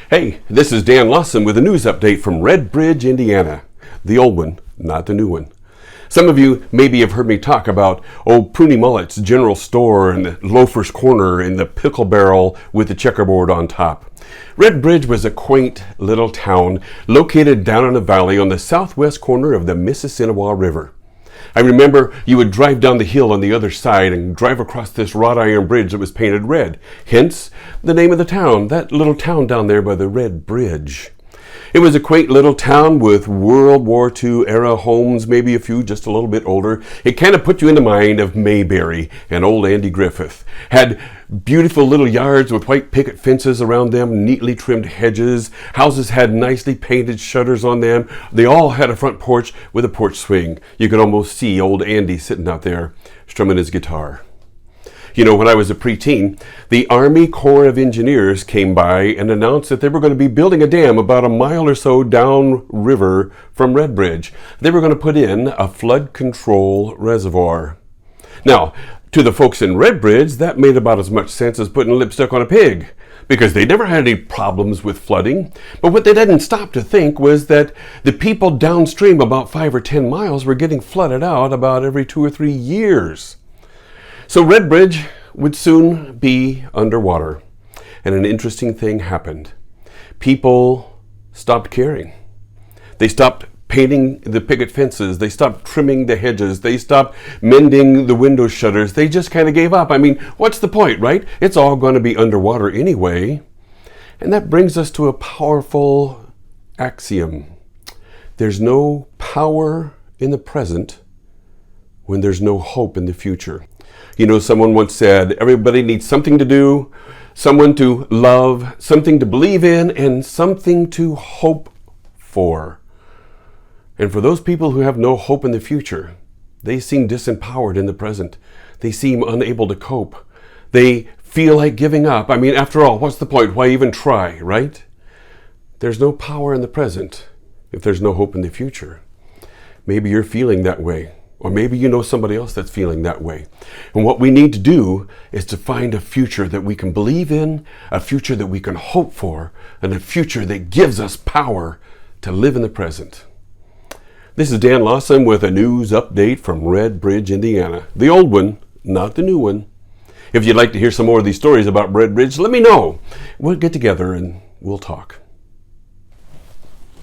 Hey, this is Dan Lawson with a news update from Red Bridge, Indiana. The old one, not the new one. Some of you maybe have heard me talk about Pruny Mullet's General Store and the Loafer's Corner and the Pickle Barrel with the checkerboard on top. Red Bridge was a quaint little town located down in a valley on the southwest corner of the Mississinewa River. I remember you would drive down the hill on the other side and drive across this wrought iron bridge that was painted red. Hence, the name of the town, that little town down there by the Red Bridge. It was a quaint little town with World War II era homes, maybe a few just a little bit older. It kind of put you in the mind of Mayberry and old Andy Griffith. Had beautiful little yards with white picket fences around them, neatly trimmed hedges. Houses had nicely painted shutters on them. They all had a front porch with a porch swing. You could almost see old Andy sitting out there strumming his guitar. You know, when I was a preteen, the Army Corps of Engineers came by and announced that they were going to be building a dam about a mile or so downriver from Red Bridge. They were going to put in a flood control reservoir. Now, to the folks in Red Bridge, that made about as much sense as putting lipstick on a pig, because they never had any problems with flooding. But what they didn't stop to think was that the people downstream about 5 or 10 miles were getting flooded out about every 2 or 3 years. So Red Bridge would soon be underwater, and an interesting thing happened. People stopped caring. They stopped painting the picket fences. They stopped trimming the hedges. They stopped mending the window shutters. They just kind of gave up. I mean, what's the point, right? It's all going to be underwater anyway. And that brings us to a powerful axiom. There's no power in the present when there's no hope in the future. You know, someone once said, everybody needs something to do, someone to love, something to believe in, and something to hope for. And for those people who have no hope in the future, they seem disempowered in the present. They seem unable to cope. They feel like giving up. I mean, after all, what's the point? Why even try, right? There's no power in the present if there's no hope in the future. Maybe you're feeling that way. Or maybe you know somebody else that's feeling that way. And what we need to do is to find a future that we can believe in, a future that we can hope for, and a future that gives us power to live in the present. This is Dan Lawson with a news update from Red Bridge, Indiana. The old one, not the new one. If you'd like to hear some more of these stories about Red Bridge, let me know. We'll get together and we'll talk.